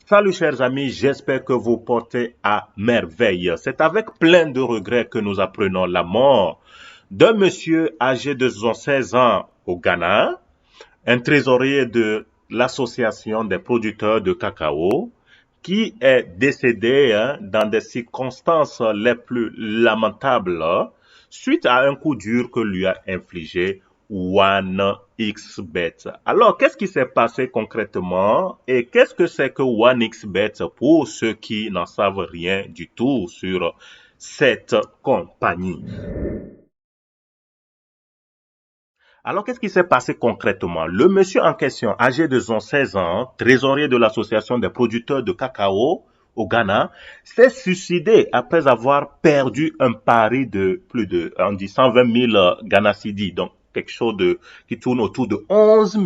Salut chers amis, j'espère que vous portez à merveille. C'est avec plein de regrets que nous apprenons la mort d'un monsieur âgé de 76 ans au Ghana, un trésorier de l'association des producteurs de cacao, qui est décédé dans des circonstances les plus lamentables suite à un coup dur que lui a infligé OneXBet. Alors, qu'est-ce qui s'est passé concrètement et qu'est-ce que c'est que OneXBet pour ceux qui n'en savent rien du tout sur cette compagnie? Alors, qu'est-ce qui s'est passé concrètement? Le monsieur en question, âgé de 16 ans, trésorier de l'association des producteurs de cacao au Ghana, s'est suicidé après avoir perdu un pari de plus de, on dit 120 000 Ghana Cedi, donc quelque chose qui tourne autour de 11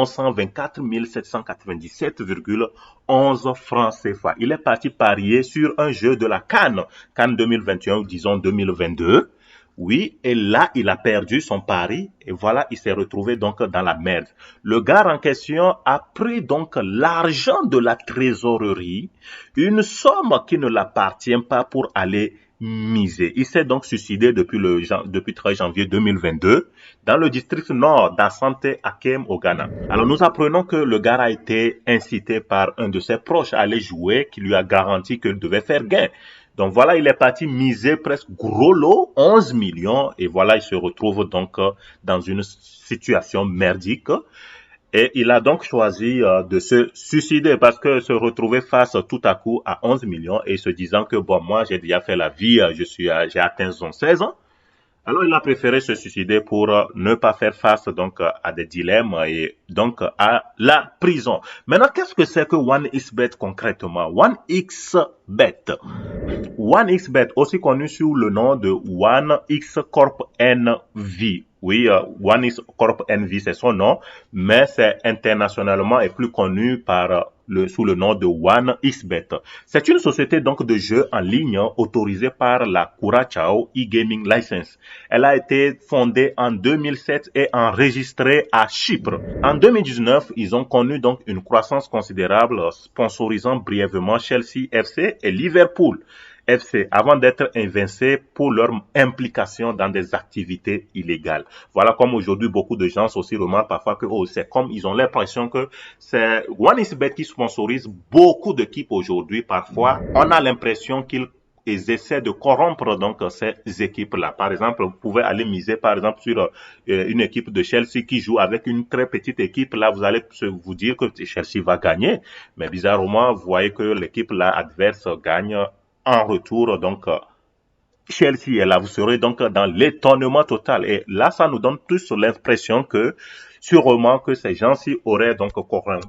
124 797,11 francs CFA. Il est parti parier sur un jeu de la CAN 2021, disons 2022. Oui, et là, il a perdu son pari et voilà, il s'est retrouvé donc dans la merde. Le gars en question a pris donc l'argent de la trésorerie, une somme qui ne l'appartient pas pour aller miser. Il s'est donc suicidé depuis 13 janvier 2022 dans le district nord d'Asante Akem au Ghana. Alors nous apprenons que le gars a été incité par un de ses proches à aller jouer qui lui a garanti qu'il devait faire gain. Donc voilà, il est parti miser presque gros lot, 11 millions, et voilà, il se retrouve donc dans une situation merdique. Et il a donc choisi de se suicider parce que se retrouver face tout à coup à 11 millions et se disant que bon, moi j'ai déjà fait la vie, j'ai atteint 16 ans. Alors, il a préféré se suicider pour ne pas faire face donc à des dilemmes et donc à la prison. Maintenant, qu'est-ce que c'est que OneXBet concrètement? OneXBet. OneXBet, aussi connu sous le nom de OneX Corp NV. Oui, OneX Corp NV, c'est son nom, mais c'est internationalement et plus connu sous le nom de OneXBet. C'est une société donc de jeux en ligne autorisée par la Curaçao e-Gaming License. Elle a été fondée en 2007 et enregistrée à Chypre. En 2019, ils ont connu donc une croissance considérable, sponsorisant brièvement Chelsea FC et Liverpool FC avant d'être évincés pour leur implication dans des activités illégales. Voilà comme aujourd'hui beaucoup de gens aussi remarquent parfois que c'est comme ils ont l'impression que c'est OneXBet qui sponsorise beaucoup d'équipes aujourd'hui. Parfois, on a l'impression qu'ils essaient de corrompre donc ces équipes-là. Par exemple, vous pouvez aller miser par exemple sur une équipe de Chelsea qui joue avec une très petite équipe. Là, vous allez vous dire que Chelsea va gagner, mais bizarrement, vous voyez que l'équipe là adverse gagne en retour. Donc, Chelsea est là. Vous serez donc dans l'étonnement total. Et là, ça nous donne tous l'impression que sûrement que ces gens-ci auraient donc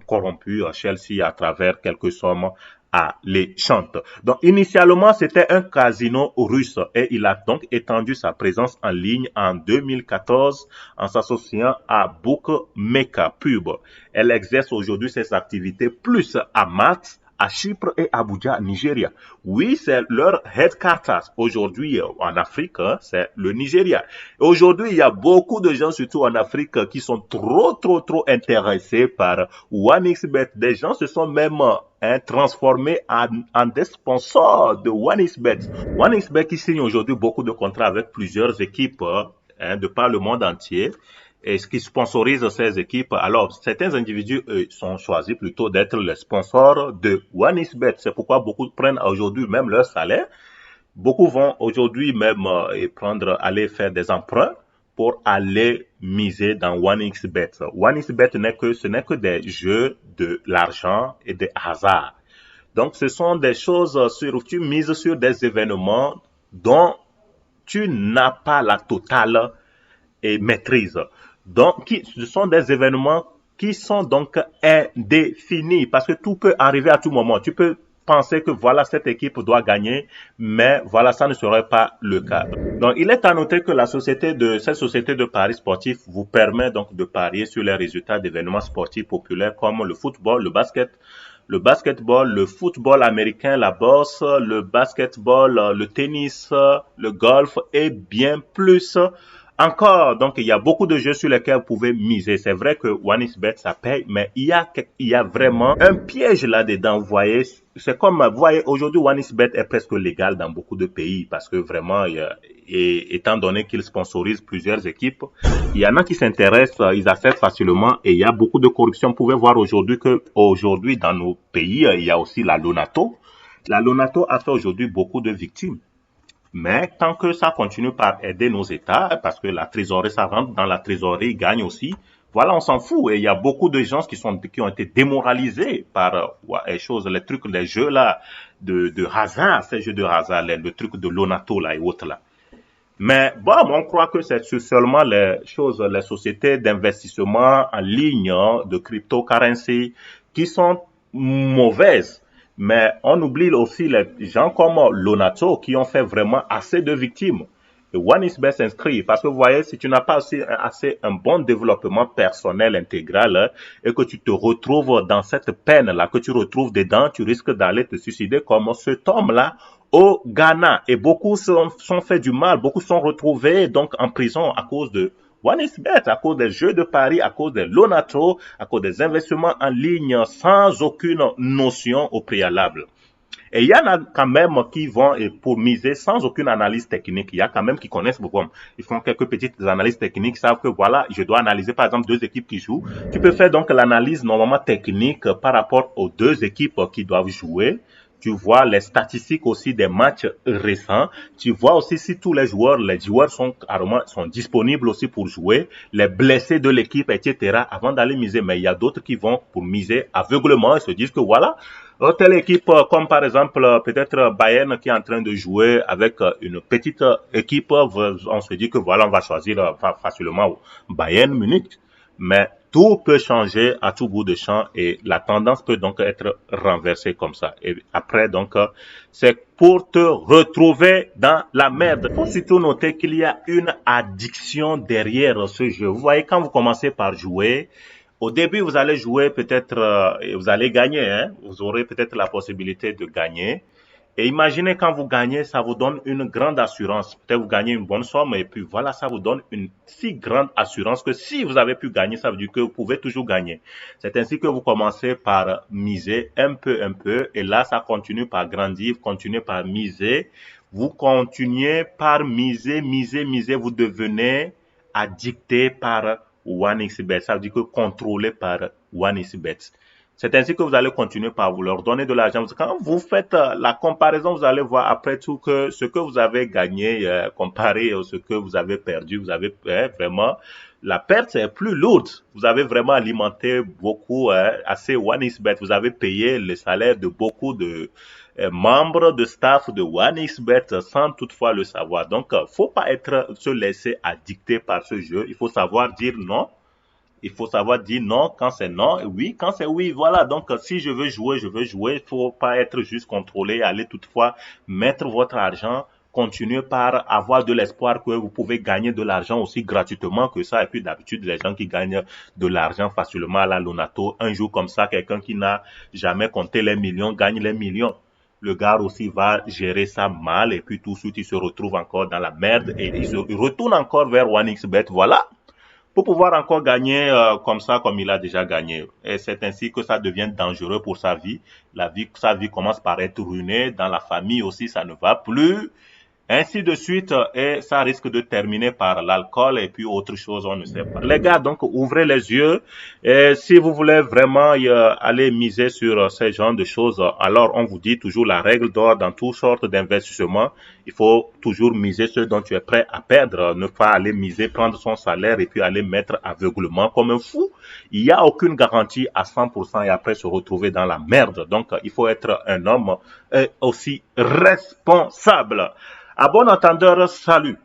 corrompu Chelsea à travers quelques sommes alléchantes. Donc, initialement, c'était un casino russe et il a donc étendu sa présence en ligne en 2014 en s'associant à Bookmaker Pub. Elle exerce aujourd'hui ses activités plus à Malte, à Chypre et à Abuja, Nigeria. Oui, c'est leur headquarters. Aujourd'hui, en Afrique, c'est le Nigeria. Aujourd'hui, il y a beaucoup de gens, surtout en Afrique, qui sont trop intéressés par OneXBet. Des gens se sont même transformés en des sponsors de OneXBet. OneXBet qui signe aujourd'hui beaucoup de contrats avec plusieurs équipes de par le monde entier et ce qui sponsorise ces équipes. Alors, certains individus sont choisis plutôt d'être les sponsors de OneXBet. C'est pourquoi beaucoup prennent aujourd'hui même leur salaire. Beaucoup vont aujourd'hui même aller faire des emprunts pour aller miser dans OneXBet. OneXBet ce n'est que des jeux de l'argent et des hasards. Donc, ce sont des choses tu mises sur des événements dont tu n'as pas la totale maîtrise. Donc, ce sont des événements qui sont donc indéfinis parce que tout peut arriver à tout moment. Tu peux penser que voilà, cette équipe doit gagner, mais voilà, ça ne serait pas le cas. Donc, il est à noter que cette société de paris sportifs vous permet donc de parier sur les résultats d'événements sportifs populaires comme le football, le basketball, le football américain, la boxe, le basketball, le tennis, le golf et bien plus Encore, donc, il y a beaucoup de jeux sur lesquels vous pouvez miser. C'est vrai que OneXBet, ça paye, mais il y a vraiment un piège là-dedans, vous voyez. C'est comme, vous voyez, aujourd'hui, OneXBet est presque légal dans beaucoup de pays parce que vraiment, et étant donné qu'il sponsorise plusieurs équipes, il y en a qui s'intéressent, ils acceptent facilement et il y a beaucoup de corruption. Vous pouvez voir aujourd'hui que, aujourd'hui, dans nos pays, il y a aussi la Lonato. La Lonato a fait aujourd'hui beaucoup de victimes. Mais tant que ça continue par aider nos États, parce que la trésorerie, ça rentre dans la trésorerie, ils gagnent aussi. Voilà, on s'en fout. Et il y a beaucoup de gens qui ont été démoralisés par les choses, les trucs, les jeux là de hasard, ces jeux de hasard, le truc de Lonato là et autres là. Mais bon, on croit que c'est seulement les choses, les sociétés d'investissement en ligne, de cryptocurrency, qui sont mauvaises. Mais on oublie aussi les gens comme Lonato qui ont fait vraiment assez de victimes. Et OneXBet s'inscrit parce que vous voyez, si tu n'as pas assez un bon développement personnel intégral et que tu te retrouves dans cette peine-là, que tu retrouves dedans, tu risques d'aller te suicider comme cet homme-là au Ghana. Et beaucoup sont fait du mal, beaucoup sont retrouvés donc en prison à cause de OneXBet, à cause des jeux de paris, à cause des Lonato, à cause des investissements en ligne sans aucune notion au préalable. Et il y en a quand même qui vont pour miser sans aucune analyse technique. Il y a quand même qui connaissent beaucoup. Ils font quelques petites analyses techniques, savent que voilà, je dois analyser par exemple deux équipes qui jouent. Tu peux faire donc l'analyse normalement technique par rapport aux deux équipes qui doivent jouer. Tu vois les statistiques aussi des matchs récents. Tu vois aussi si tous les joueurs sont disponibles aussi pour jouer, les blessés de l'équipe, etc. avant d'aller miser. Mais il y a d'autres qui vont pour miser aveuglement et se disent que voilà, telle équipe, comme par exemple peut-être Bayern qui est en train de jouer avec une petite équipe, on se dit que voilà, on va choisir facilement Bayern Munich. Mais tout peut changer à tout bout de champ et la tendance peut donc être renversée comme ça. Et après, donc, c'est pour te retrouver dans la merde. Il faut surtout noter qu'il y a une addiction derrière ce jeu. Vous voyez, quand vous commencez par jouer, au début, vous allez jouer peut-être, et vous allez gagner, hein. Vous aurez peut-être la possibilité de gagner. Et imaginez quand vous gagnez, ça vous donne une grande assurance. Peut-être vous gagnez une bonne somme et puis voilà, ça vous donne une si grande assurance que si vous avez pu gagner, ça veut dire que vous pouvez toujours gagner. C'est ainsi que vous commencez par miser un peu et là, ça continue par grandir, continuez par miser. Vous continuez par miser, vous devenez addicté par OneXBet. Ça veut dire que contrôlé par OneXBet. C'est ainsi que vous allez continuer par vous leur donner de l'argent. Quand vous faites la comparaison, vous allez voir après tout que ce que vous avez gagné comparé à ce que vous avez perdu, vous avez vraiment la perte est plus lourde. Vous avez vraiment alimenté beaucoup, assez OneXBet. Vous avez payé le salaire de beaucoup de membres de staff de OneXBet sans toutefois le savoir. Donc, faut pas se laisser addicter par ce jeu. Il faut savoir dire non. Il faut savoir dire non quand c'est non, et oui quand c'est oui. Voilà, donc si je veux jouer, je veux jouer. Il faut pas être juste contrôlé, aller toutefois mettre votre argent, continuer par avoir de l'espoir que vous pouvez gagner de l'argent aussi gratuitement que ça. Et puis d'habitude, les gens qui gagnent de l'argent facilement à la Lonato, un jour comme ça, quelqu'un qui n'a jamais compté les millions gagne les millions. Le gars aussi va gérer ça mal et puis tout de suite il se retrouve encore dans la merde et il retourne encore vers OneXBet. Voilà, pour pouvoir encore gagner comme ça, comme il a déjà gagné. Et c'est ainsi que ça devient dangereux pour sa vie. Sa vie commence par être ruinée. Dans la famille aussi, ça ne va plus. Ainsi de suite, et ça risque de terminer par l'alcool et puis autre chose, on ne sait pas. Les gars, donc, ouvrez les yeux. Et si vous voulez vraiment aller miser sur ce genre de choses, alors on vous dit toujours la règle d'or dans toutes sortes d'investissements. Il faut toujours miser ce dont tu es prêt à perdre. Ne pas aller miser, prendre son salaire et puis aller mettre aveuglement comme un fou. Il n'y a aucune garantie à 100% et après se retrouver dans la merde. Donc, il faut être un homme aussi responsable. À bon entendeur, salut.